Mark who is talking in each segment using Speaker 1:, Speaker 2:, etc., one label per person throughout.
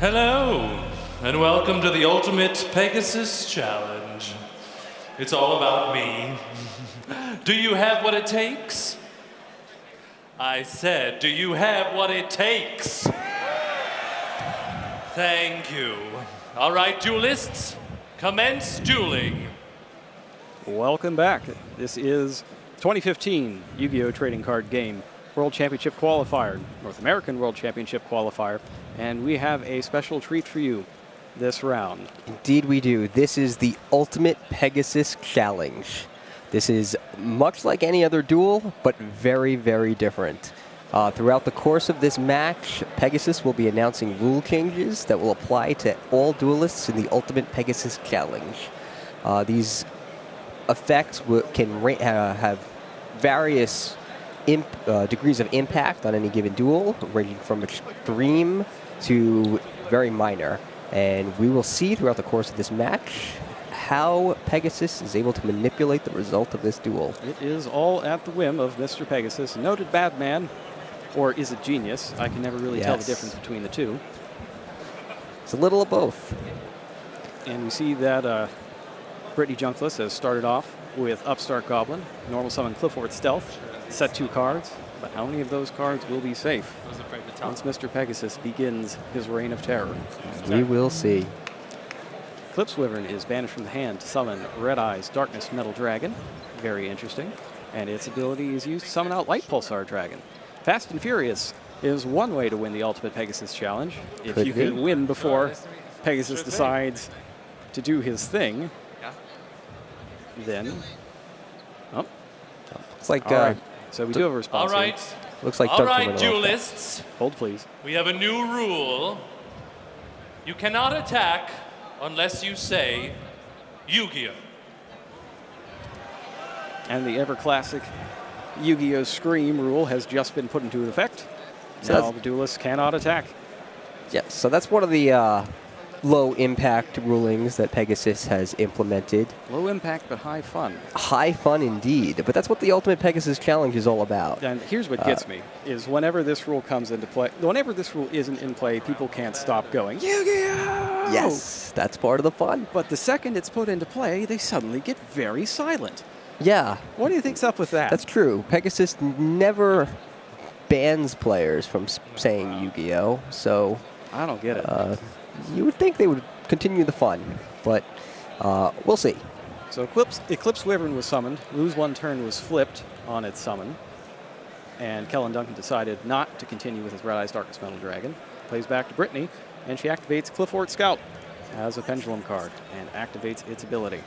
Speaker 1: Hello, and welcome to the Ultimate Pegasus Challenge. It's all about me. Do you have what it takes? I said, do you have what it takes? Thank you. All right, duelists, commence dueling.
Speaker 2: Welcome back. This is 2015 Yu-Gi-Oh! Trading Card Game World Championship Qualifier, North American World Championship Qualifier, and we have a special treat for you this round.
Speaker 3: Indeed we do. This is the Ultimate Pegasus Challenge. This is much like any other duel, but very, very different. Throughout the course of this match, Pegasus will be announcing rule changes that will apply to all duelists in the Ultimate Pegasus Challenge. These effects can have various degrees of impact on any given duel, ranging from extreme to very minor. And we will see throughout the course of this match how Pegasus is able to manipulate the result of this duel.
Speaker 2: It is all at the whim of Mr. Pegasus, noted bad man, or is it genius? I can never really tell the difference between the two.
Speaker 3: It's a little of both.
Speaker 2: And we see that Brittany Junkless has started off with Upstart Goblin, normal summon Clifford Stealth, set 2 cards, but how many of those cards will be safe once Mr. Pegasus begins his reign of terror?
Speaker 3: We will see.
Speaker 2: Eclipse Wyvern is banished from the hand to summon Red Eyes Darkness Metal Dragon, very interesting, and its ability is used to summon out Light Pulsar Dragon. Fast and Furious is one way to win the Ultimate Pegasus Challenge. If you can win before Pegasus decides to do his thing, then... Oh.
Speaker 3: It's like...
Speaker 2: All right. So we do have a response.
Speaker 1: All right.
Speaker 3: Looks like
Speaker 1: all right, duelists.
Speaker 2: Hold, please.
Speaker 1: We have a new rule. You cannot attack unless you say Yu-Gi-Oh!
Speaker 2: And the ever-classic Yu-Gi-Oh! Scream rule has just been put into effect. So now the duelists cannot attack.
Speaker 3: Yes, so that's one of the low-impact rulings that Pegasus has implemented.
Speaker 2: Low impact, but high fun.
Speaker 3: High fun indeed, but that's what the Ultimate Pegasus Challenge is all about.
Speaker 2: And here's what gets me, is whenever this rule comes into play, whenever this rule isn't in play, people can't stop going, Yu-Gi-Oh!
Speaker 3: Yes, that's part of the fun.
Speaker 2: But the second it's put into play, they suddenly get very silent.
Speaker 3: Yeah.
Speaker 2: What do you think's up with that?
Speaker 3: That's true. Pegasus never bans players from saying Yu-Gi-Oh! So...
Speaker 2: I don't get it.
Speaker 3: You would think they would continue the fun, but we'll see.
Speaker 2: So Eclipse Wyvern was summoned. Lose 1 turn was flipped on its summon. And Kellen Duncan decided not to continue with his Red Eyes Darkness Metal Dragon. Plays back to Brittany, and she activates Clifford Scout as a pendulum card and activates its ability.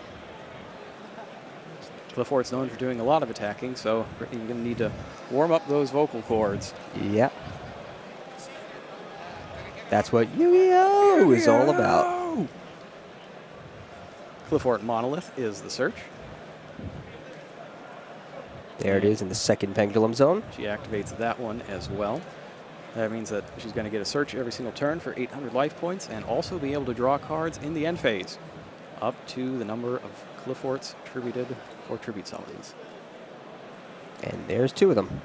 Speaker 2: Clifford's known for doing a lot of attacking, so Brittany's going to need to warm up those vocal cords.
Speaker 3: Yep. That's what Yu-Gi-Oh! Is all about.
Speaker 2: Clifford Monolith is the search.
Speaker 3: There it is in the second pendulum zone.
Speaker 2: She activates that one as well. That means that she's going to get a search every single turn for 800 life points and also be able to draw cards in the end phase up to the number of Clifford's tributed or tribute summons.
Speaker 3: And there's 2 of them.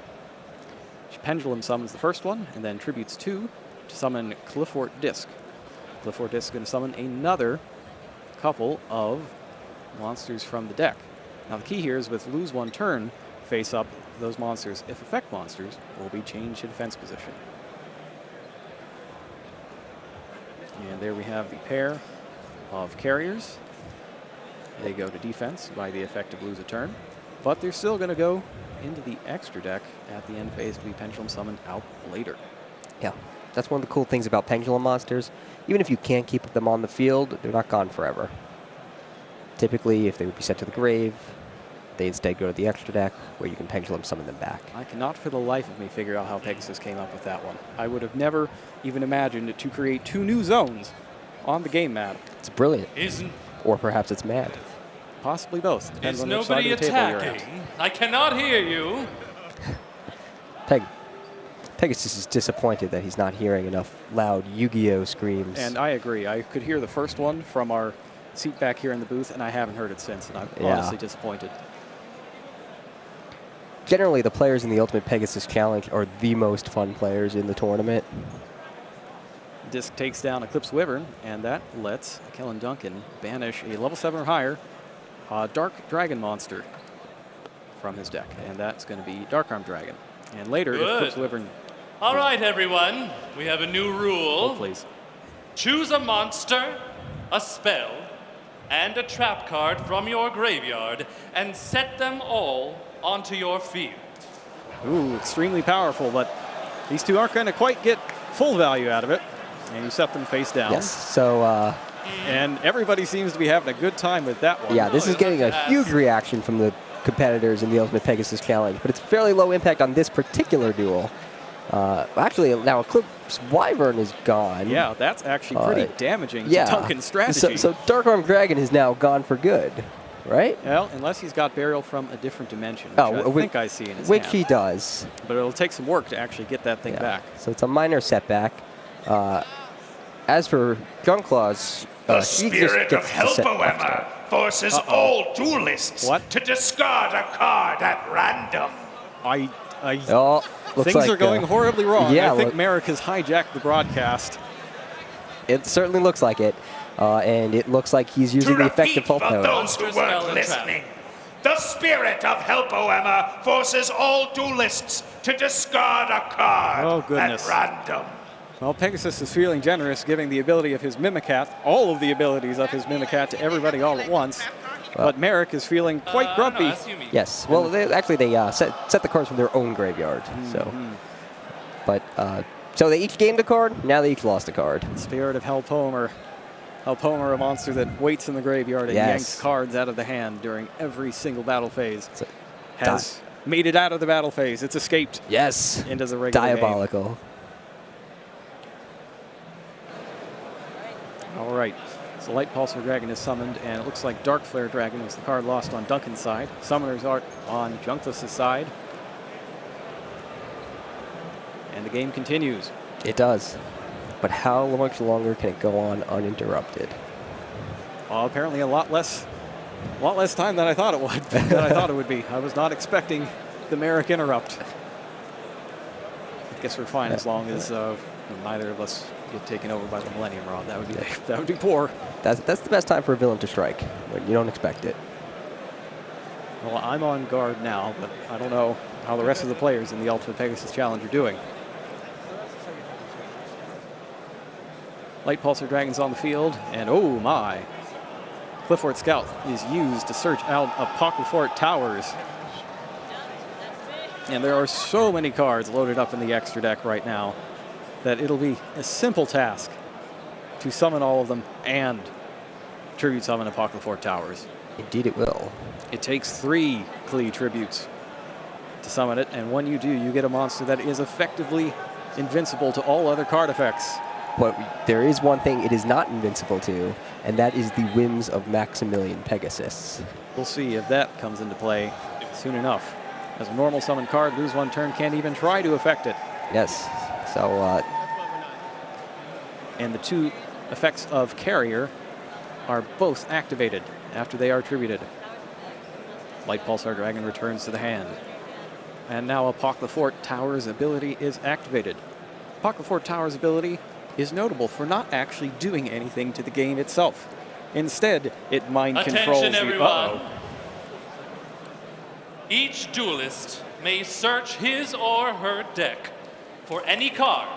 Speaker 2: She pendulum summons the first one and then tributes 2 to summon Clifford Disc. Clifford Disc is going to summon another couple of monsters from the deck. Now the key here is with lose 1 turn, face up, those monsters, if effect monsters, will be changed to defense position. And there we have the pair of carriers. They go to defense by the effect of lose a turn, but they're still going to go into the extra deck at the end phase to be pendulum summoned out later.
Speaker 3: Yeah. That's one of the cool things about pendulum monsters. Even if you can't keep them on the field, they're not gone forever. Typically, if they would be sent to the grave, they instead go to the extra deck, where you can pendulum summon them back.
Speaker 2: I cannot for the life of me figure out how Pegasus came up with that one. I would have never even imagined to create 2 new zones on the game map.
Speaker 3: It's brilliant. Or perhaps it's mad.
Speaker 2: Possibly both. Depends
Speaker 1: Is
Speaker 2: on which side
Speaker 1: nobody
Speaker 2: of the table you're at.
Speaker 1: attacking? I cannot hear you.
Speaker 3: Pegasus is disappointed that he's not hearing enough loud Yu-Gi-Oh! Screams.
Speaker 2: And I agree. I could hear the first one from our seat back here in the booth, and I haven't heard it since, and I'm honestly disappointed.
Speaker 3: Generally, the players in the Ultimate Pegasus Challenge are the most fun players in the tournament.
Speaker 2: Disc takes down Eclipse Wyvern, and that lets Kellen Duncan banish a level 7 or higher Dark Dragon monster from his deck, and that's going to be Dark Arm Dragon. And later, if
Speaker 1: Good.
Speaker 2: Eclipse Wyvern...
Speaker 1: All right, everyone. We have a new rule.
Speaker 2: Oh, please.
Speaker 1: Choose a monster, a spell, and a trap card from your graveyard and set them all onto your field.
Speaker 2: Ooh, extremely powerful, but these two aren't going to quite get full value out of it. And you set them face down.
Speaker 3: Yes. So,
Speaker 2: And everybody seems to be having a good time with that one.
Speaker 3: yeah, this is getting a huge reaction from the competitors in the Ultimate Pegasus Challenge, but it's fairly low impact on this particular duel. Actually, now Eclipse Wyvern is gone.
Speaker 2: Yeah, that's actually pretty damaging
Speaker 3: Yeah.
Speaker 2: to Duncan's strategy.
Speaker 3: So Dark Arm Dragon is now gone for good, right?
Speaker 2: Well, unless he's got Burial from a different dimension, which
Speaker 3: Oh,
Speaker 2: I think I see in his
Speaker 3: which
Speaker 2: hand.
Speaker 3: he does.
Speaker 2: But it'll take some work to actually get that thing back.
Speaker 3: So it's a minor setback. As for Junkclaw's,
Speaker 4: The
Speaker 3: he's
Speaker 4: spirit
Speaker 3: just
Speaker 4: of
Speaker 3: gets to set
Speaker 4: Helpoemma forces all duelists
Speaker 2: What?
Speaker 4: to discard a card at random.
Speaker 3: Oh, looks
Speaker 2: Things
Speaker 3: like,
Speaker 2: are going horribly wrong.
Speaker 3: yeah,
Speaker 2: I think
Speaker 3: look-
Speaker 2: Merrick has hijacked the broadcast.
Speaker 3: It certainly looks like it. And it looks like he's using
Speaker 4: To
Speaker 3: the effective
Speaker 4: repeat for
Speaker 3: pulp power.
Speaker 4: those who
Speaker 1: Monster spell
Speaker 4: weren't
Speaker 1: and trap.
Speaker 4: listening, the spirit of Helpoemma forces all duelists to discard a card
Speaker 2: Oh, goodness.
Speaker 4: at random.
Speaker 2: Well, Pegasus is feeling generous, giving the ability of his Mimicat, all of the abilities of his Mimicat to everybody all at once. But Merrick is feeling quite grumpy.
Speaker 1: No, that's you mean.
Speaker 3: Yes. Well, they set the cards from their own graveyard. So, but so they each gained a card. Now they each lost a card.
Speaker 2: Spirit of Helpomer. Helpomer, a monster that waits in the graveyard and
Speaker 3: Yes.
Speaker 2: yanks cards out of the hand during every single battle phase.
Speaker 3: So,
Speaker 2: Has made it out of the battle phase. It's escaped
Speaker 3: yes.
Speaker 2: into the regular game.
Speaker 3: Diabolical.
Speaker 2: All right. So Light Pulsar Dragon is summoned, and it looks like Dark Flare Dragon was the card lost on Duncan's side. Summoner's Art on Junkless' side. And the game continues.
Speaker 3: It does. But how much longer can it go on uninterrupted?
Speaker 2: Apparently a lot less time than I thought it would. be. I was not expecting the Merrick interrupt. I guess we're fine as long as neither of us get taken over by the Millennium Rod. That would be poor.
Speaker 3: That's the best time for a villain to strike, when you don't expect it.
Speaker 2: Well, I'm on guard now, but I don't know how the rest of the players in the Ultimate Pegasus Challenge are doing. Light Pulsar Dragon's on the field, and oh my. Clifford Scout is used to search out Apocryphort Towers. And there are so many cards loaded up in the extra deck right now that it'll be a simple task to summon all of them and tribute summon Apocryphort Towers.
Speaker 3: Indeed it will.
Speaker 2: It takes 3 Klee tributes to summon it, and when you do, you get a monster that is effectively invincible to all other card effects.
Speaker 3: But there is one thing it is not invincible to, and that is the whims of Maximilian Pegasus.
Speaker 2: We'll see if that comes into play soon enough. As a normal summon card, lose 1 turn, can't even try to affect it.
Speaker 3: Yes. So,
Speaker 2: And the 2 effects of Carrier are both activated after they are tributed. Light Pulsar Dragon returns to the hand. And now Apocryphort Tower's ability is activated. Apocryphort Tower's ability is notable for not actually doing anything to the game itself. Instead, it mind controls
Speaker 1: Attention,
Speaker 2: the...
Speaker 1: everyone.
Speaker 2: Uh-oh.
Speaker 1: Each duelist may search his or her deck for any card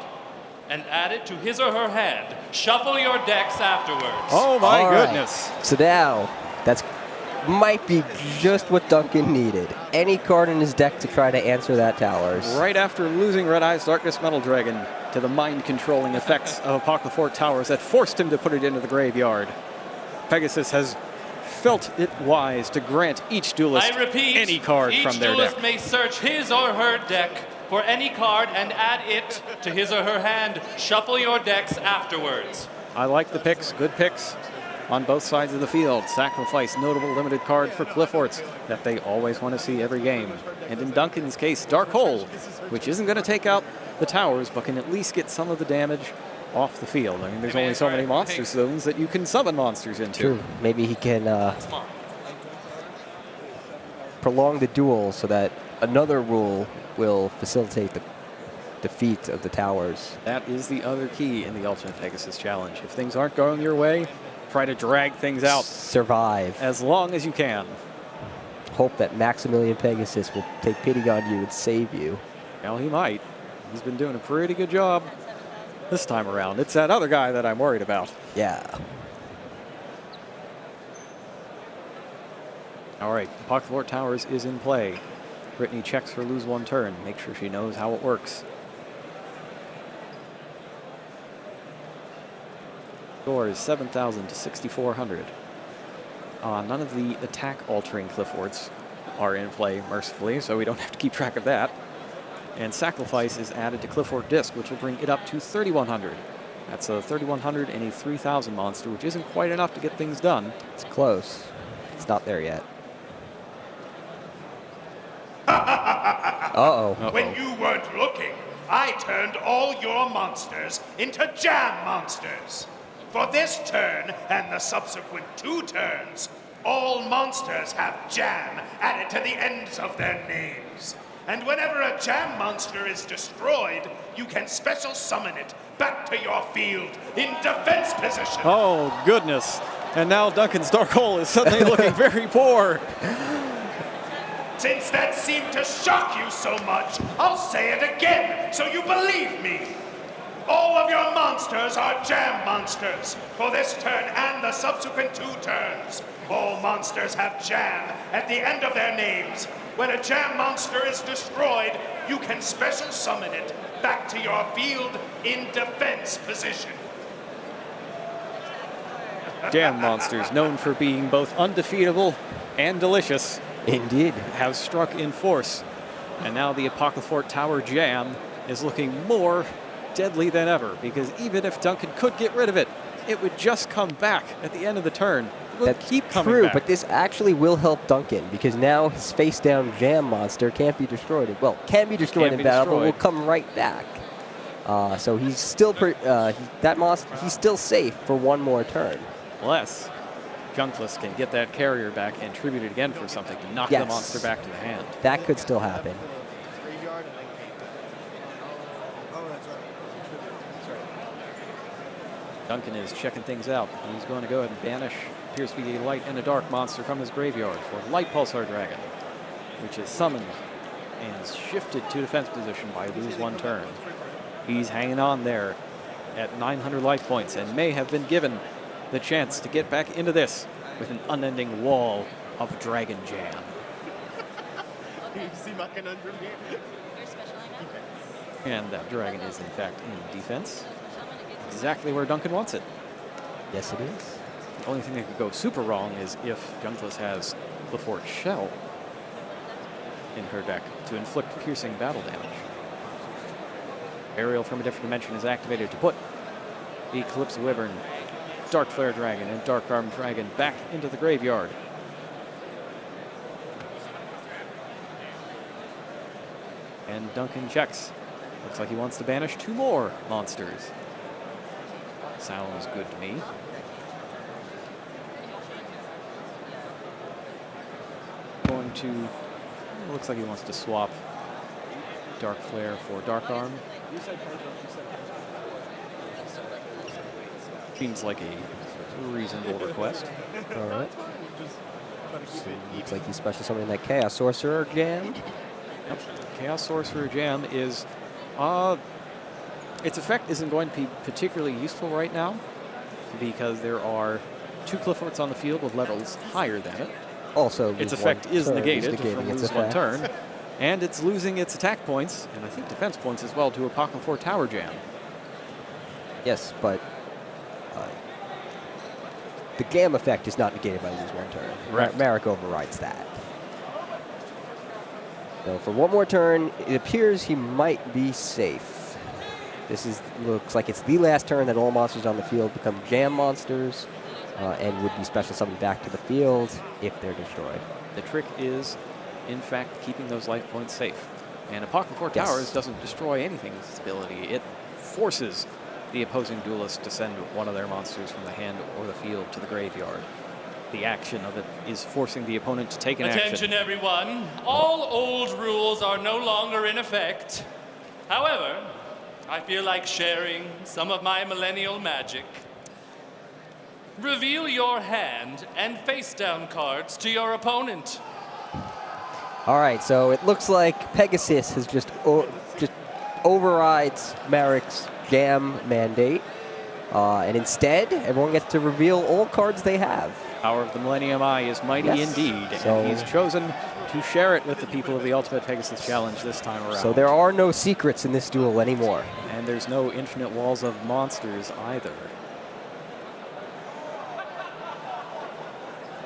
Speaker 1: and add it to his or her hand. Shuffle your decks afterwards.
Speaker 2: Oh my
Speaker 3: all right.
Speaker 2: goodness.
Speaker 3: So now, that's might be just what Duncan needed. Any card in his deck to try to answer that Towers.
Speaker 2: Right after losing Red Eye's Darkness Metal Dragon to the mind-controlling effects of Apocryphort Towers that forced him to put it into the graveyard, Pegasus has felt it wise to grant each duelist
Speaker 1: I repeat,
Speaker 2: any card
Speaker 1: each
Speaker 2: from their
Speaker 1: duelist
Speaker 2: deck.
Speaker 1: may search his or her deck for any card and add it to his or her hand. Shuffle your decks afterwards.
Speaker 2: I like the picks, good picks on both sides of the field. Sacrifice notable limited card for Clifforts that they always want to see every game. And in Duncan's case, Dark Hole, which isn't going to take out the towers, but can at least get some of the damage off the field. I mean, there's only so many monster zones that you can summon monsters into.
Speaker 3: True. Maybe he can prolong the duel so that another rule will facilitate defeat of the towers.
Speaker 2: That is the other key in the Ultimate Pegasus Challenge. If things aren't going your way, try to drag things out
Speaker 3: Survive.
Speaker 2: as long as you can.
Speaker 3: Hope that Maximilian Pegasus will take pity on you and save you.
Speaker 2: Well, he might. He's been doing a pretty good job this time around. It's that other guy that I'm worried about.
Speaker 3: Yeah.
Speaker 2: All right, Apocalypse Towers is in play. Brittany checks her lose one turn. Make sure she knows how it works. Score is 7,000 to 6,400. None of the attack-altering cliff forts are in play, mercifully, so we don't have to keep track of that. And Sacrifice is added to Cliff Fort Disc, which will bring it up to 3,100. That's a 3,100 and a 3,000 monster, which isn't quite enough to get things done.
Speaker 3: It's close. It's not there yet. Uh-oh.
Speaker 4: When you weren't looking, I turned all your monsters into jam monsters. For this turn and the subsequent 2 turns, all monsters have jam added to the ends of their names. And whenever a jam monster is destroyed, you can special summon it back to your field in defense position.
Speaker 2: Oh, goodness. And now Duncan's Dark Hole is suddenly looking very poor.
Speaker 4: Since that seemed to shock you so much, I'll say it again so you believe me. All of your monsters are jam monsters for this turn and the subsequent 2 turns. All monsters have jam at the end of their names. When a jam monster is destroyed, you can special summon it back to your field in defense position.
Speaker 2: Jam monsters, known for being both undefeatable and delicious,
Speaker 3: Indeed.
Speaker 2: have struck in force. And now the Apocalypse Tower Jam is looking more deadly than ever, because even if Duncan could get rid of it, it would just come back at the end of the turn. It would keep coming
Speaker 3: true,
Speaker 2: back.
Speaker 3: but this actually will help Duncan, because now his face-down jam monster can't be destroyed. Well, can be destroyed in battle, but will come right back. So he's still he's still safe for 1 more turn.
Speaker 2: Unless Junkless can get that carrier back and tribute it again for something to knock the monster back to the hand.
Speaker 3: That could still happen.
Speaker 2: Duncan is checking things out. He's going to go ahead and banish appears to be a light and a dark monster from his graveyard for Light Pulsar Dragon, which is summoned and is shifted to defense position by lose 1 turn. He's hanging on there at 900 life points and may have been given the chance to get back into this with an unending wall of Dragon Jam.
Speaker 5: You see my conundrum here?
Speaker 2: And that dragon is in fact in defense. Exactly where Duncan wants it.
Speaker 3: Yes, it is.
Speaker 2: The only thing that could go super wrong is if Junkless has the Fort Shell in her deck to inflict piercing battle damage. Aerial from a different dimension is activated to put Eclipse Wyvern, Dark Flare Dragon, and Dark Arm Dragon back into the graveyard. And Duncan checks. Looks like he wants to banish 2 more monsters. Sounds good to me. Going to, looks like he wants to swap Dark Flare for Dark Arm. Seems like a reasonable request.
Speaker 3: All right. So looks like he's special summoning that Chaos Sorcerer Jam.
Speaker 2: Yep. Chaos Sorcerer Jam is, its effect isn't going to be particularly useful right now because there are 2 Cliff Forts on the field with levels higher than it.
Speaker 3: Also,
Speaker 2: Its effect is negated from
Speaker 3: its
Speaker 2: lose 1
Speaker 3: effect.
Speaker 2: turn, and it's losing its attack points, and I think defense points as well, to Apocalypse Tower Jam.
Speaker 3: Yes, but the Gam effect is not negated by lose 1 turn.
Speaker 2: Right.
Speaker 3: Merrick overrides that. So for 1 more turn, it appears he might be safe. This looks like it's the last turn that all monsters on the field become jam monsters and would be special summoned back to the field if they're destroyed.
Speaker 2: The trick is, in fact, keeping those life points safe. And Apocalypse
Speaker 3: Yes.
Speaker 2: Towers doesn't destroy anything with its ability. It forces the opposing duelist to send one of their monsters from the hand or the field to the graveyard. The action of it is forcing the opponent to take an
Speaker 1: Attention,
Speaker 2: action.
Speaker 1: everyone. All old rules are no longer in effect. However, I feel like sharing some of my millennial magic. Reveal your hand and face-down cards to your opponent.
Speaker 3: All right, so it looks like Pegasus has just overrides Merrick's jam mandate. And instead, everyone gets to reveal all cards they have.
Speaker 2: Power of the Millennium Eye is mighty indeed,
Speaker 3: So-
Speaker 2: and he's chosen to share it with the people of the Ultimate Pegasus Challenge this time around.
Speaker 3: So there are no secrets in this duel anymore.
Speaker 2: And there's no infinite walls of monsters either.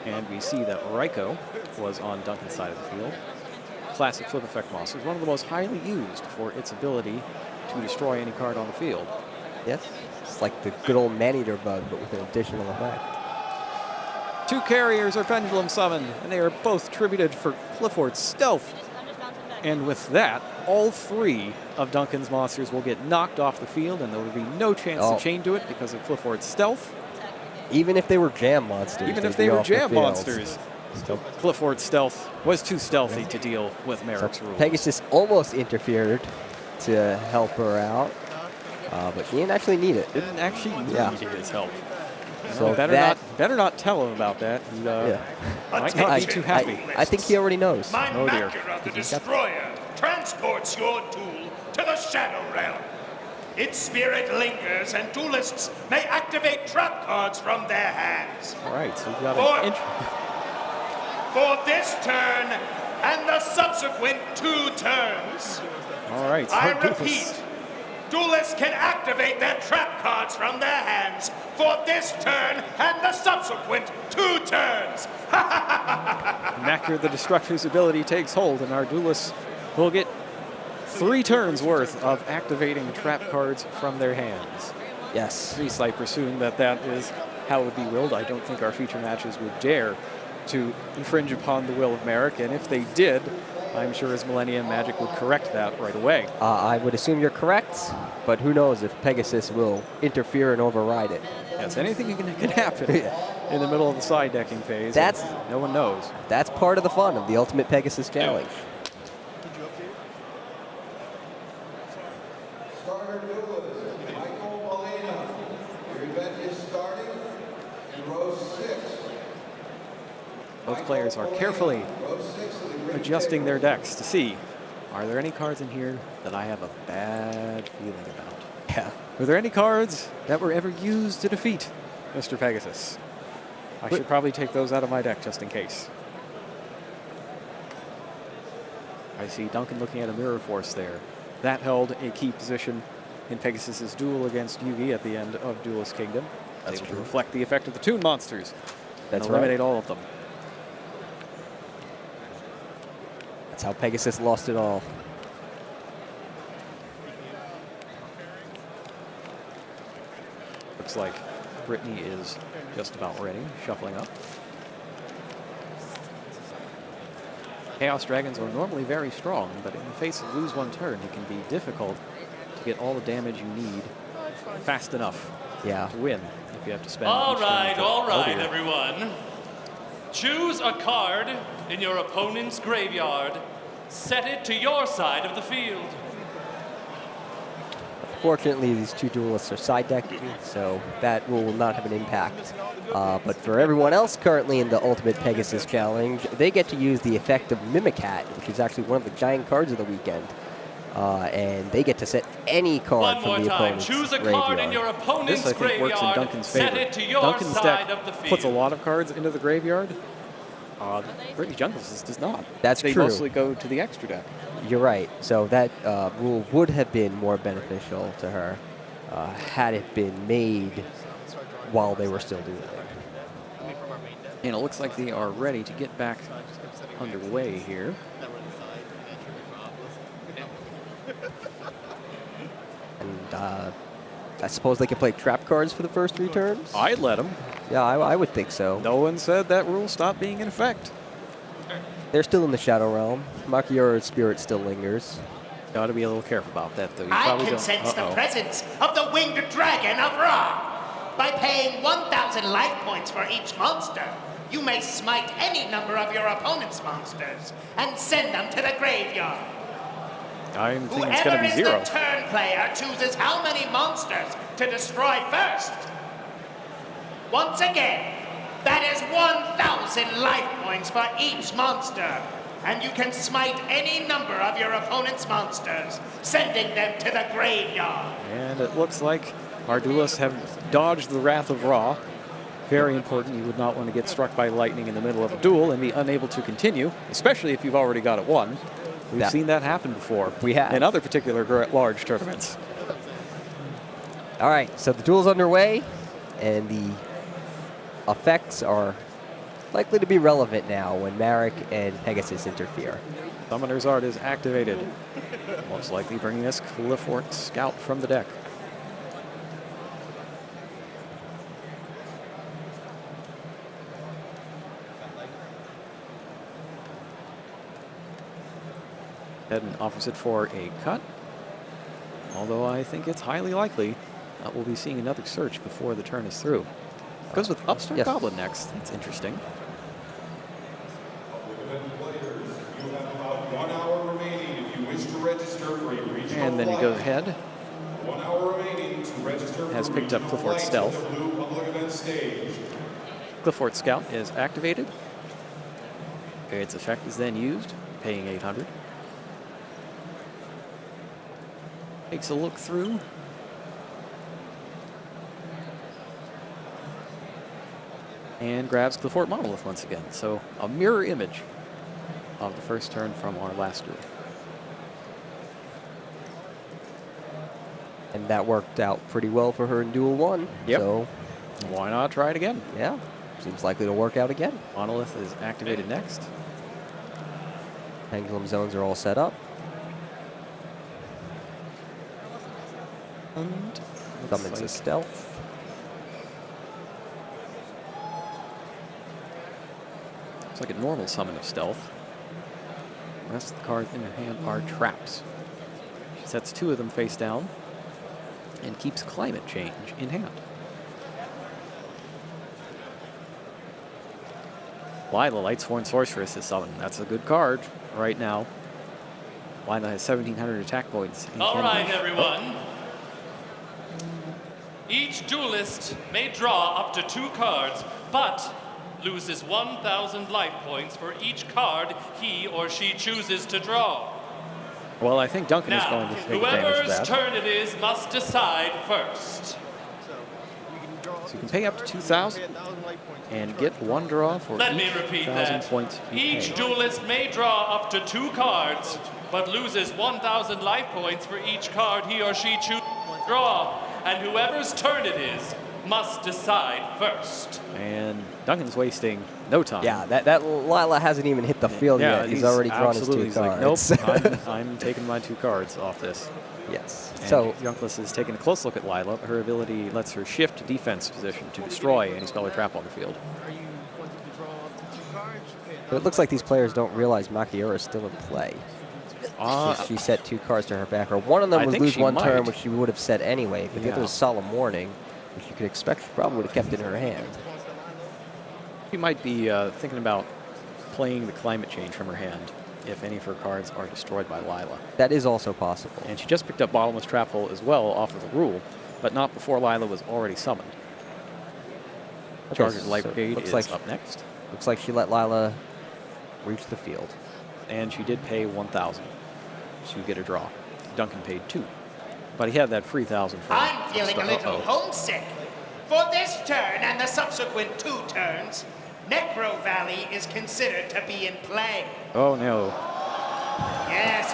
Speaker 2: And we see that Ryko was on Duncan's side of the field. Classic flip effect monster is one of the most highly used for its ability to destroy any card on the field.
Speaker 3: Yes, it's like the good old man-eater bug, but with an additional effect.
Speaker 2: 2 carriers are pendulum summoned, and they are both tributed for Clifford's stealth. And with that, all 3 of Duncan's monsters will get knocked off the field, and there will be no chance to chain to it because of Clifford's stealth.
Speaker 3: Even if they were jam monsters.
Speaker 2: Even if
Speaker 3: they'd
Speaker 2: they
Speaker 3: be
Speaker 2: were
Speaker 3: off the
Speaker 2: jam
Speaker 3: field.
Speaker 2: monsters. Still, Clifford's stealth was too stealthy to deal with Merrick's rules.
Speaker 3: Pegasus almost interfered to help her out, but she didn't actually need it.
Speaker 2: Didn't actually need his help.
Speaker 3: So
Speaker 2: better not tell him about that. He might not be too happy.
Speaker 3: I think he already knows.
Speaker 4: My
Speaker 2: Oh, dear.
Speaker 4: Macula the Destroyer transports your duel to the Shadow Realm. Its spirit lingers, and duelists may activate trap cards from their hands.
Speaker 2: All right, so we've got
Speaker 4: For-
Speaker 2: an
Speaker 4: For this turn and the subsequent 2 turns.
Speaker 2: All right, so
Speaker 4: I
Speaker 2: Doofus-
Speaker 4: repeat, duelists can activate their trap cards from their hands for this turn and the subsequent 2 turns.
Speaker 2: Macula the Destructor's ability takes hold, and our duelists will get 3 turns worth of activating trap cards from their hands.
Speaker 3: Yes.
Speaker 2: At least I presume that is how it would be willed. I don't think our feature matches would dare to infringe upon the will of Merrick, and if they did, I'm sure his Millennium Magic would correct that right away.
Speaker 3: I would assume you're correct, but who knows if Pegasus will interfere and override it.
Speaker 2: Yes, anything can happen in the middle of the side decking phase.
Speaker 3: That's-
Speaker 2: no one knows.
Speaker 3: That's part of the fun of the Ultimate Pegasus Challenge.
Speaker 6: Starter duelist, Michael Molina. Your event is starting in row 6.
Speaker 2: Both players are carefully
Speaker 6: Row 6 of the green
Speaker 2: adjusting their decks to see, are there any cards in here that I have a bad feeling about?
Speaker 3: Yeah.
Speaker 2: Were there any cards that were ever used to defeat Mr. Pegasus? I should probably take those out of my deck just in case. I see Duncan looking at a Mirror Force there. That held a key position in Pegasus's duel against Yugi at the end of Duelist Kingdom.
Speaker 3: That's
Speaker 2: Able to
Speaker 3: true.
Speaker 2: reflect the effect of the Toon monsters.
Speaker 3: That's
Speaker 2: and
Speaker 3: right.
Speaker 2: eliminate all of them.
Speaker 3: That's how Pegasus lost it all.
Speaker 2: Looks like Brittany is just about ready, shuffling up. Chaos Dragons are normally very strong, but in the face of lose 1 turn, it can be difficult to get all the damage you need fast enough
Speaker 3: Yeah.
Speaker 2: to win if you have to spend
Speaker 1: All
Speaker 2: each turn
Speaker 1: right,
Speaker 2: to-
Speaker 1: all
Speaker 2: Oh,
Speaker 1: right,
Speaker 2: dear.
Speaker 1: everyone. Choose a card in your opponent's graveyard. Set it to your side of the field.
Speaker 3: Fortunately, these 2 duelists are side decking, so that rule will not have an impact. But for everyone else currently in the Ultimate Pegasus Challenge, they get to use the effect of Mimicat, which is actually one of the giant cards of the weekend. And they get to set any card
Speaker 1: One
Speaker 3: from
Speaker 1: more
Speaker 3: the
Speaker 1: time.
Speaker 3: opponent's
Speaker 1: Choose a
Speaker 3: graveyard.
Speaker 1: card in your opponent's
Speaker 2: This, I think, works in
Speaker 1: graveyard.
Speaker 2: Duncan's
Speaker 1: Set
Speaker 2: favor.
Speaker 1: it to your
Speaker 2: Duncan's
Speaker 1: side
Speaker 2: deck
Speaker 1: of the field.
Speaker 2: puts a lot of cards into the graveyard. Brittany Jungles does not.
Speaker 3: That's
Speaker 2: they
Speaker 3: true.
Speaker 2: mostly go to the extra deck.
Speaker 3: You're right. So that rule would have been more beneficial to her had it been made while they were still doing it.
Speaker 2: And it looks like they are ready to get back underway here.
Speaker 3: And I suppose they can play trap cards for the first 3 turns?
Speaker 2: I'd let them.
Speaker 3: Yeah, I would think so.
Speaker 2: No one said that rule stopped being in effect.
Speaker 3: They're still in the Shadow Realm. Makiura's spirit still lingers.
Speaker 2: Got to be a little careful about that, though. You
Speaker 7: I
Speaker 2: probably
Speaker 7: can
Speaker 2: don't.
Speaker 7: sense the
Speaker 2: Uh-oh.
Speaker 7: presence of the winged dragon of Ra. By paying 1,000 life points for each monster, you may smite any number of your opponent's monsters and send them to the graveyard.
Speaker 2: I'm thinking it's going to be
Speaker 7: Whoever
Speaker 2: 0.
Speaker 7: is the turn player chooses how many monsters to destroy first. Once again, that is 1,000 life points for each monster. And you can smite any number of your opponent's monsters, sending them to the graveyard.
Speaker 2: And it looks like our duelists have dodged the wrath of Ra. Very important. You would not want to get struck by lightning in the middle of a duel and be unable to continue, especially if you've already got it won. We've seen that happen before.
Speaker 3: We have.
Speaker 2: In other particular large tournaments.
Speaker 3: All right, so the duel's underway, and the effects are likely to be relevant now when Merrick and Pegasus interfere.
Speaker 2: Summoner's Art is activated, most likely bringing us Cliffort Scout from the deck. Head and offers it for a cut, although I think it's highly likely that we'll be seeing another search before the turn is through. Goes with Upstart
Speaker 3: Yes.
Speaker 2: Goblin next. That's interesting.
Speaker 6: Players, you have about 1 hour remaining if you wish to register for a regional
Speaker 2: And then he
Speaker 6: flight.
Speaker 2: goes ahead.
Speaker 6: 1 hour remaining to register
Speaker 2: Has
Speaker 6: for
Speaker 2: picked up
Speaker 6: regional
Speaker 2: Clifford
Speaker 6: flights
Speaker 2: Stealth.
Speaker 6: at the Blue Public Event Stage.
Speaker 2: Cliffort Scout is activated. Its effect is then used, paying 800. Takes a look through. And grabs Cliffort Monolith once again. So a mirror image of the first turn from our last duel.
Speaker 3: And that worked out pretty well for her in Duel 1.
Speaker 2: Yep.
Speaker 3: So,
Speaker 2: Why not try it again?
Speaker 3: yeah, seems likely to work out again.
Speaker 2: Monolith is activated next.
Speaker 3: Pendulum zones are all set up.
Speaker 2: And
Speaker 3: Summons a stealth.
Speaker 2: It's like a normal summon of stealth. The rest of the cards in her hand are traps. She sets 2 of them face down and keeps Climate Change in hand. Lila, Lightsworn Sorceress is summoned. That's a good card right now. Lila has 1,700 attack points. and
Speaker 1: All
Speaker 2: can-
Speaker 1: right, everyone. Each duelist may draw up to 2 cards, but loses 1,000 life points for each card he or she chooses to draw.
Speaker 2: Well, I think Duncan is
Speaker 1: Now,
Speaker 2: going to take advantage of
Speaker 1: whoever's
Speaker 2: that.
Speaker 1: turn it is must decide first.
Speaker 2: So you can pay up to 2,000 and get 1 draw for
Speaker 1: Let
Speaker 2: each
Speaker 1: me repeat
Speaker 2: 1,000
Speaker 1: that.
Speaker 2: points you
Speaker 1: Each
Speaker 2: pay.
Speaker 1: duelist may draw up to 2 cards, but loses 1,000 life points for each card he or she chooses to draw. And whoever's turn it is must decide first.
Speaker 2: And Duncan's wasting no time.
Speaker 3: Yeah, that Lila hasn't even hit the field yet. He's already drawn his 2
Speaker 2: absolutely
Speaker 3: cards.
Speaker 2: like, nope, I'm taking my 2 cards off this.
Speaker 3: Yes.
Speaker 2: And
Speaker 3: So,
Speaker 2: Junkless is taking a close look at Lila. Her ability lets her shift defense position to destroy any spell or trap on the field.
Speaker 3: but it looks like these players don't realize Makiura is still in play. She set 2 cards to her back. Or one of them
Speaker 2: I
Speaker 3: was
Speaker 2: think
Speaker 3: lose
Speaker 2: she
Speaker 3: 1
Speaker 2: might.
Speaker 3: turn, which she would have set anyway. But the other
Speaker 2: Yeah.
Speaker 3: was Solemn Warning, which you could expect she probably would have kept in her hand.
Speaker 2: She might be thinking about playing the Climate Change from her hand if any of her cards are destroyed by Lila.
Speaker 3: That is also possible.
Speaker 2: And she just picked up Bottomless Trap Hole as well off of the rule, but not before Lila was already summoned.
Speaker 3: Okay,
Speaker 2: Charged Light
Speaker 3: so
Speaker 2: Brigade
Speaker 3: looks
Speaker 2: is
Speaker 3: like-
Speaker 2: up next.
Speaker 3: Looks like she let Lila reach the field.
Speaker 2: And she did pay 1,000 to get a draw. Duncan paid 2, but he had that free 1,000 for.
Speaker 7: I'm feeling a little
Speaker 2: Uh-oh.
Speaker 7: homesick. For this turn and the subsequent 2 turns, Necro Valley is considered to be in play.
Speaker 2: Oh no!
Speaker 7: Yes.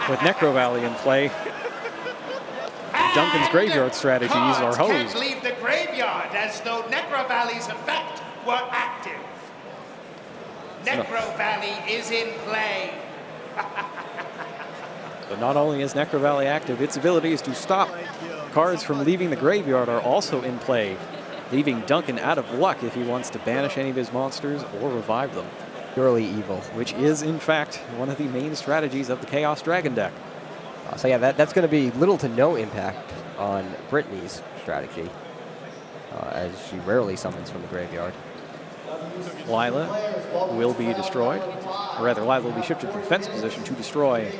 Speaker 2: With Necro Valley in play, Duncan's
Speaker 7: And
Speaker 2: graveyard strategies are
Speaker 7: cards can't
Speaker 2: hosed.
Speaker 7: leave the graveyard as though Necro Valley's effect were active. Necro Valley is in play.
Speaker 2: But not only is Necro Valley active, its abilities to stop cards from leaving the graveyard are also in play, leaving Duncan out of luck if he wants to banish any of his monsters or revive them,
Speaker 3: Purely evil.
Speaker 2: which is, in fact, one of the main strategies of the Chaos Dragon deck.
Speaker 3: So yeah, that's going to be little to no impact on Brittany's strategy, as she rarely summons from the graveyard.
Speaker 2: Lila will be destroyed, or rather, Lila will be shifted to defense position to destroy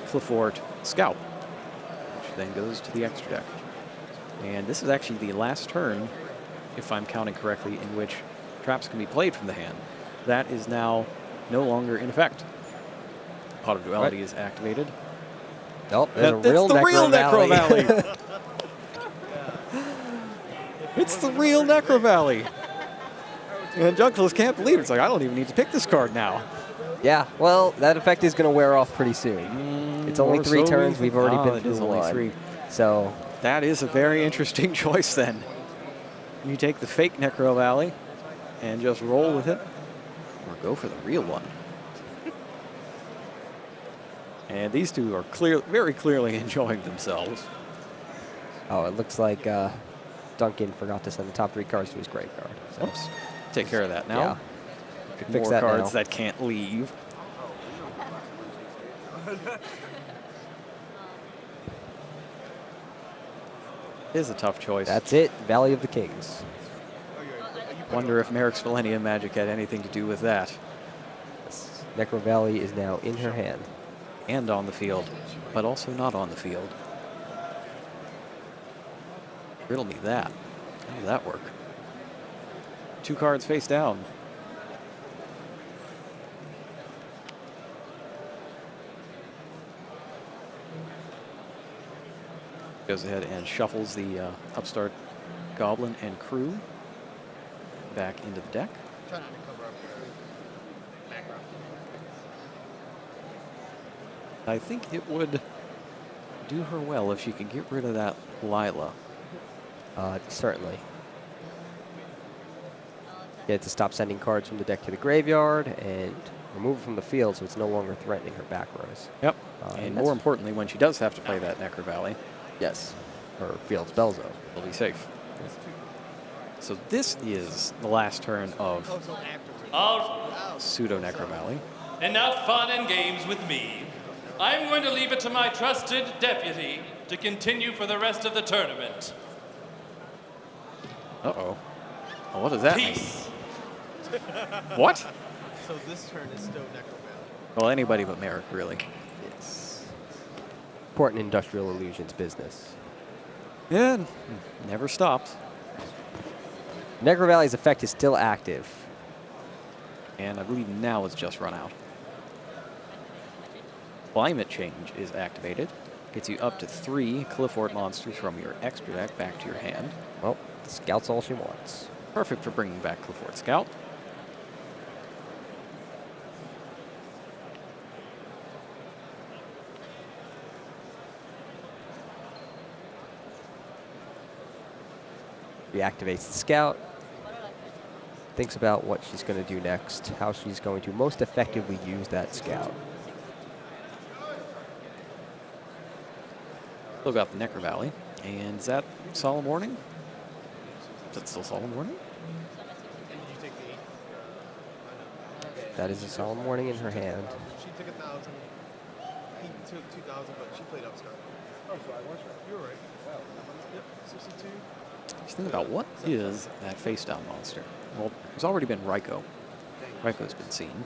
Speaker 2: Clifford Scout, which then goes to the extra deck. And this is actually the last turn, if I'm counting correctly, in which traps can be played from the hand. That is now no longer in effect. Pot of Duality is activated.
Speaker 3: Nope, there's
Speaker 2: That's
Speaker 3: a
Speaker 2: the real Necro
Speaker 3: Valley.
Speaker 2: Valley. It's the real Necro Valley. And Junkless can't believe it. It's like, I don't even need to pick this card now.
Speaker 3: Yeah, well, that effect is going to wear off pretty soon. It's only
Speaker 2: or
Speaker 3: 3
Speaker 2: so
Speaker 3: turns.
Speaker 2: we
Speaker 3: We've already
Speaker 2: think.
Speaker 3: been
Speaker 2: It
Speaker 3: through
Speaker 2: is only
Speaker 3: 1.
Speaker 2: 3.
Speaker 3: So
Speaker 2: That is a very interesting choice then. You take the fake Necro Valley and just roll with it, or go for the real one. And these two are very clearly enjoying themselves.
Speaker 3: oh, it looks like Duncan forgot to send the top 3 cards to his graveyard. So.
Speaker 2: Oops. Take care of that now.
Speaker 3: Yeah. Could fix
Speaker 2: More
Speaker 3: that
Speaker 2: cards
Speaker 3: now.
Speaker 2: that can't leave. Is a tough choice.
Speaker 3: That's it. Valley of the Kings.
Speaker 2: Wonder if Merrick's Millennium Magic had anything to do with that.
Speaker 3: Necro Valley is now in her hand.
Speaker 2: And on the field, but also not on the field. Riddle me that. How does that work? 2 cards face down. Goes ahead and shuffles the upstart Goblin and Crew back into the deck.
Speaker 5: Try not to cover up the macro.
Speaker 2: I think it would do her well if she could get rid of that Lila.
Speaker 3: Certainly. Get to stop sending cards from the deck to the graveyard and remove it from the field so it's no longer threatening her back rows.
Speaker 2: Yep.
Speaker 3: and
Speaker 2: And
Speaker 3: that's-
Speaker 2: more importantly, when she does have to play that Necro Valley,
Speaker 3: Yes. Her field spell zone.
Speaker 2: it'll be safe. So this is the last turn of
Speaker 5: Oh, so afterwards.
Speaker 1: All
Speaker 2: Pseudo Necro Valley.
Speaker 1: enough fun and games with me. I'm going to leave it to my trusted deputy to continue for the rest of the tournament.
Speaker 2: Uh-oh. Oh, what does that
Speaker 1: Peace.
Speaker 2: mean? What?
Speaker 5: So this turn is still Necro Valley.
Speaker 2: Well, anybody but Merrick, really.
Speaker 3: It's important industrial illusions business.
Speaker 2: Yeah, never stops.
Speaker 3: Necro Valley's effect is still active.
Speaker 2: And I believe now it's just run out. Climate Change is activated. Gets you up to 3 Clifford monsters from your extra deck back to your hand.
Speaker 3: Well, the scout's all she wants.
Speaker 2: Perfect for bringing back Clifford Scout.
Speaker 3: Reactivates the scout. Thinks about what she's going to do next, how she's going to most effectively use that scout.
Speaker 2: Still got the Necro Valley. And is that Solemn Warning? Is that still Solemn Warning?
Speaker 5: And did you take the 8?
Speaker 3: That is a solemn warning in her hand.
Speaker 5: She took 1,000. He took 2,000, but she played upstart. Oh, so I was right. You were right. Wow. Yep, 62.
Speaker 2: Just think about what is that face down monster. Well, there's already been Ryko. Ryko's been seen.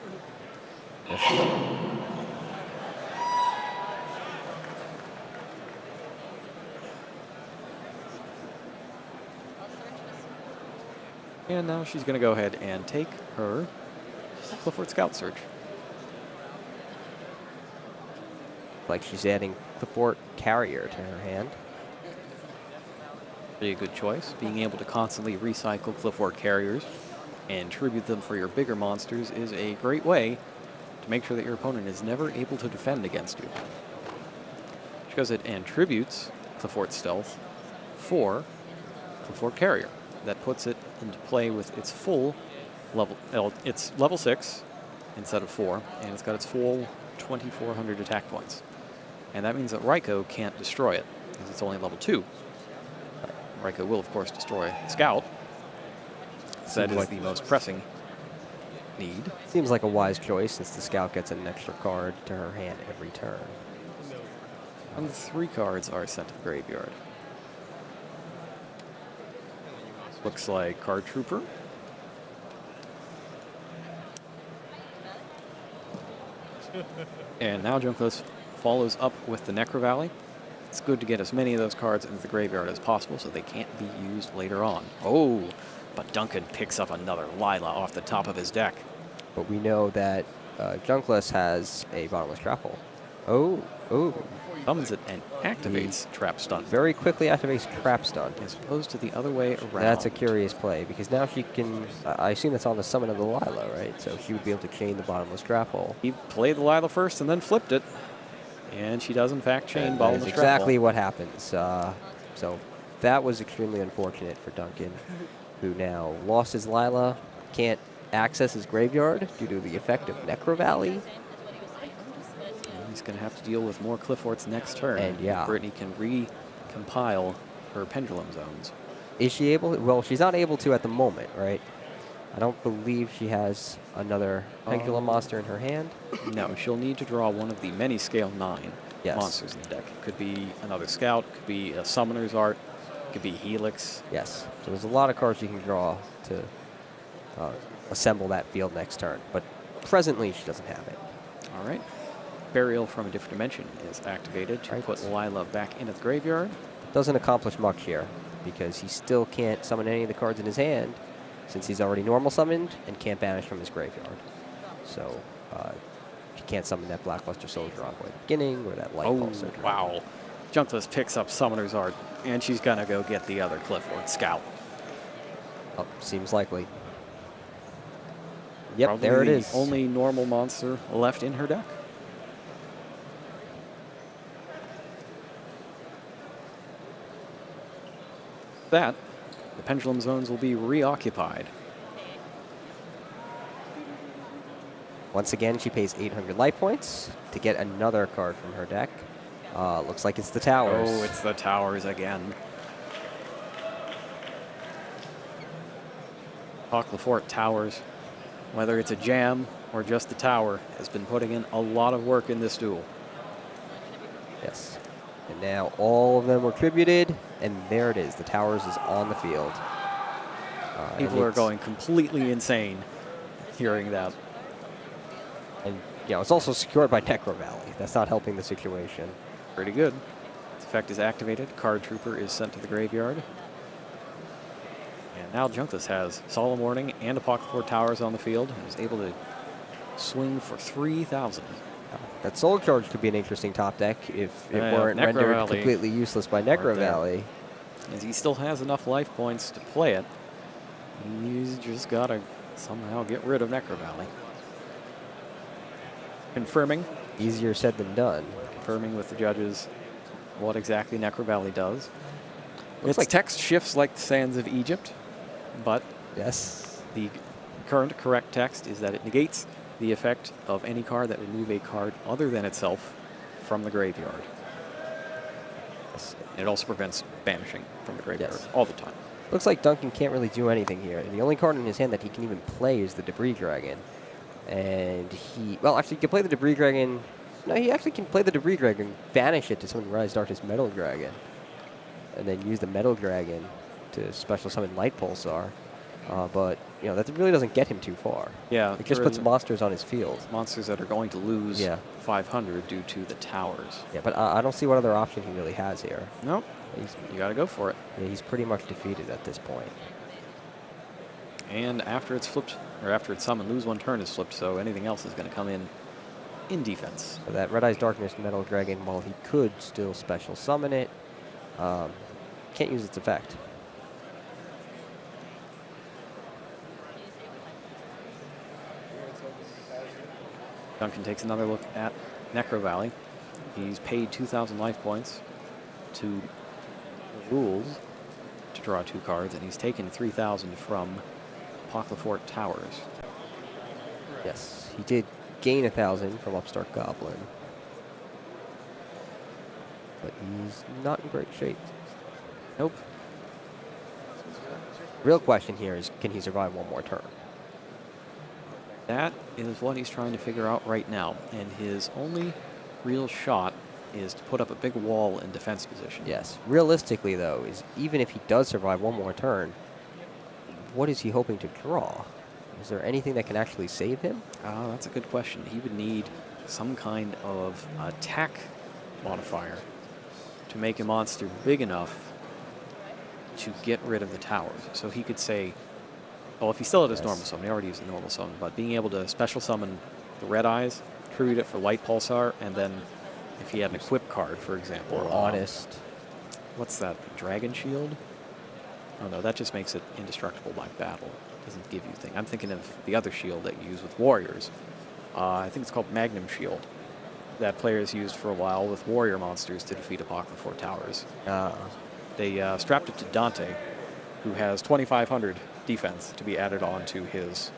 Speaker 2: And now she's going to go ahead and take her Clifford Scout Search.
Speaker 3: Like she's adding Clifford Carrier to her hand.
Speaker 2: Really a good choice. Being able to constantly recycle Clifford Carriers and tribute them for your bigger monsters is a great way to make sure that your opponent is never able to defend against you. She goes ahead and tributes Clifford Stealth for Clifford Carrier. That puts it into play with its full level. It's level 6 instead of 4, and it's got its full 2,400 attack points. And that means that Ryko can't destroy it, because it's only level 2. Ryko will, of course, destroy Scout. So that is the most pressing need.
Speaker 3: Seems like a wise choice since the scout gets an extra card to her hand every turn.
Speaker 2: And the 3 cards are sent to the graveyard. Looks like Card Trooper. And now Junko's follows up with the Necro Valley. It's good to get as many of those cards into the graveyard as possible so they can't be used later on. Oh, but Duncan picks up another Lila off the top of his deck.
Speaker 3: But we know that Junkless has a bottomless trap hole. Oh.
Speaker 2: Summons it and activates Trap Stun.
Speaker 3: Very quickly activates Trap Stun.
Speaker 2: As opposed to the other way around.
Speaker 3: That's a curious play, because now she can, I assume that's on the summon of the Lila, right? So she would be able to chain the bottomless trap hole.
Speaker 2: He played the Lila first and then flipped it. And she does, in fact, chain
Speaker 3: And that
Speaker 2: bottomless
Speaker 3: is
Speaker 2: trap hole.
Speaker 3: exactly what happens. So that was extremely unfortunate for Duncan, who now lost his Lila, can't access his graveyard due to the effect of Necro Valley.
Speaker 2: He's going to have to deal with more Cliff Forts next turn.
Speaker 3: And yeah.
Speaker 2: Brittany can recompile her pendulum zones.
Speaker 3: Is she able? Well, she's not able to at the moment, right? I don't believe she has another pendulum monster in her hand.
Speaker 2: No, she'll need to draw one of the many scale 9
Speaker 3: Yes.
Speaker 2: monsters in the deck. It could be another Scout, could be a Summoner's Art, could be Helix.
Speaker 3: Yes. So there's a lot of cards you can draw to assemble that field next turn. But presently, she doesn't have it.
Speaker 2: All right. Burial from a Different Dimension is activated to put Lila back into the graveyard.
Speaker 3: Doesn't accomplish much here, because he still can't summon any of the cards in his hand, since he's already normal summoned and can't banish from his graveyard. So he can't summon that Blackluster Soldier Envoy at the beginning, or that Light Pulse.
Speaker 2: Wow. Junkless picks up Summoner's Art, and she's going to go get the other Cliff Fort Scout.
Speaker 3: Oh, seems likely. Yep,
Speaker 2: Probably
Speaker 3: there it
Speaker 2: the
Speaker 3: is.
Speaker 2: only normal monster left in her deck. That, the pendulum zones will be reoccupied.
Speaker 3: Once again, she pays 800 life points to get another card from her deck. Looks like it's the Towers.
Speaker 2: Oh, it's the Towers again. Lefort Towers, whether it's a jam or just the tower, has been putting in a lot of work in this duel.
Speaker 3: Yes. And now all of them were tributed, and there it is. The Towers is on the field.
Speaker 2: People are going completely insane hearing that.
Speaker 3: And, you know, it's also secured by Necro Valley. That's not helping the situation.
Speaker 2: Pretty good. Its effect is activated. Card Trooper is sent to the graveyard. And now Junkless has Solemn Warning and Apocryphal Towers on the field and is able to swing for 3,000.
Speaker 3: That Soul Charge could be an interesting top deck if it weren't
Speaker 2: Necro
Speaker 3: rendered
Speaker 2: Valley
Speaker 3: completely useless by Necro
Speaker 2: right there.
Speaker 3: Valley.
Speaker 2: As he still has enough life points to play it, he's just got to somehow get rid of Necro Valley. Confirming
Speaker 3: Easier said than done.
Speaker 2: with the judges what exactly Necro Valley does.
Speaker 3: Looks
Speaker 2: Its
Speaker 3: like-
Speaker 2: text shifts like the sands of Egypt, but
Speaker 3: Yes.
Speaker 2: the current correct text is that it negates the effect of any card that would move a card other than itself from the graveyard. It also prevents banishing from the graveyard
Speaker 3: Yes.
Speaker 2: all the time.
Speaker 3: Looks like Duncan can't really do anything here. And the only card in his hand that he can even play is the Debris Dragon. And well, actually, he can play the Debris Dragon. No, he actually can play the Debris Dragon, banish it to summon Rise Darkness Metal Dragon, and then use the Metal Dragon to special summon Light Pulsar. But, you know, that really doesn't get him too far.
Speaker 2: Yeah,
Speaker 3: It just
Speaker 2: for
Speaker 3: puts
Speaker 2: the
Speaker 3: monsters on his field.
Speaker 2: monsters that are going to lose
Speaker 3: Yeah.
Speaker 2: 500 due to the towers.
Speaker 3: Yeah, but I don't see what other option he really has here.
Speaker 2: Nope, you got to go for it.
Speaker 3: Yeah, he's pretty much defeated at this point.
Speaker 2: And after it's flipped, or after it's summoned, lose one turn is flipped, so anything else is going to come in defense.
Speaker 3: So that Red Eyes Darkness Metal Dragon, while he could still special summon it, can't use its effect.
Speaker 2: Duncan takes another look at Necro Valley. He's paid 2,000 life points to the rules to draw 2 cards, and he's taken 3,000 from Apocryphal Towers.
Speaker 3: Yes, he did gain 1,000 from Upstart Goblin. But he's not in great shape.
Speaker 2: Nope.
Speaker 3: Real question here is, can he survive one more turn?
Speaker 2: That is what he's trying to figure out right now, and his only real shot is to put up a big wall in defense position.
Speaker 3: Yes. Realistically, though, is even if he does survive one more turn, what is he hoping to draw? Is there anything that can actually save him?
Speaker 2: That's a good question. He would need some kind of attack modifier to make a monster big enough to get rid of the towers. So he could say, well, if he still had his normal summon, he already used the normal summon, but being able to special summon the Red Eyes, tribute it for Light Pulsar, and then if he had an equip card, for example.
Speaker 3: Or Honest.
Speaker 2: What's that? Dragon Shield? Oh no, that just makes it indestructible by battle. Doesn't give you thing. I'm thinking of the other shield that you use with warriors. I think it's called Magnum Shield. That players used for a while with warrior monsters to defeat Apocryphal Towers. They strapped it to Dante, who has 2,500 defense to be added on to his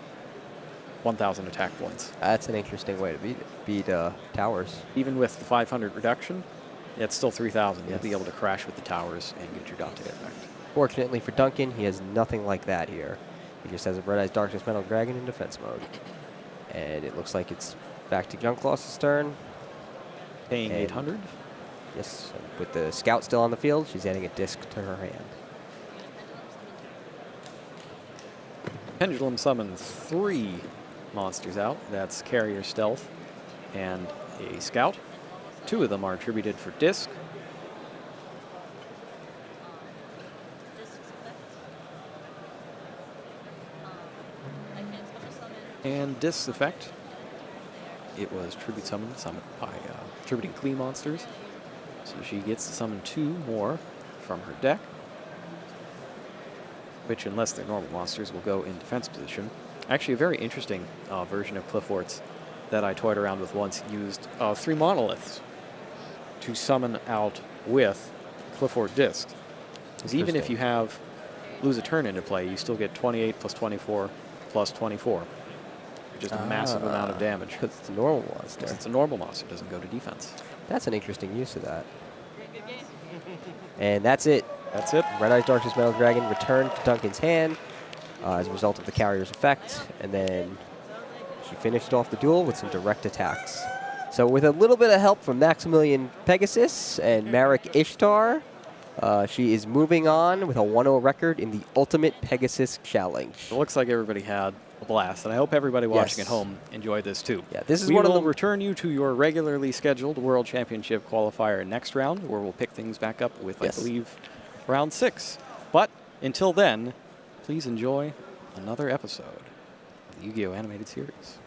Speaker 2: 1,000 attack points.
Speaker 3: That's an interesting way to beat towers.
Speaker 2: Even with the 500 reduction, it's still 3,000.
Speaker 3: Yes.
Speaker 2: You'll be able to crash with the towers and get your Dante effect.
Speaker 3: Fortunately for Duncan, he has nothing like that here. He just has a Red Eyes Darkness Metal Dragon in defense mode. And it looks like it's back to Junkloss's turn.
Speaker 2: Paying
Speaker 3: And
Speaker 2: 800.
Speaker 3: Yes, and with the Scout still on the field, she's adding a disc to her hand.
Speaker 2: Pendulum summons 3 monsters out. That's Carrier Stealth and a Scout. 2 of them are attributed for disc. And disc's effect, it was tribute summoned by attributing Klee monsters. So she gets to summon 2 more from her deck, which, unless they're normal monsters, will go in defense position. Actually, a very interesting version of Cliffort's that I toyed around with once used 3 monoliths to summon out with Clifford discs. Because even if you have lose a turn into play, you still get 28 plus 24 plus 24. Just a massive amount of damage.
Speaker 3: Because it's a normal monster.
Speaker 2: Because it's a normal monster, it doesn't go to defense.
Speaker 3: That's an interesting use of that. And that's it.
Speaker 2: That's it.
Speaker 3: Red Eyes Darkness Metal Dragon returned to Duncan's hand as a result of the carrier's effect. And then she finished off the duel with some direct attacks. So with a little bit of help from Maximilian Pegasus and Merrick Ishtar, she is moving on with a 1-0 record in the Ultimate Pegasus Challenge.
Speaker 2: It looks like everybody had a blast, and I hope everybody watching
Speaker 3: Yes.
Speaker 2: at home enjoyed this too.
Speaker 3: Yeah, this is
Speaker 2: we
Speaker 3: one of
Speaker 2: will
Speaker 3: the
Speaker 2: return you to your regularly scheduled World Championship qualifier next round, where we'll pick things back up with,
Speaker 3: Yes.
Speaker 2: I believe, round 6. But until then, please enjoy another episode of the Yu-Gi-Oh! Animated Series.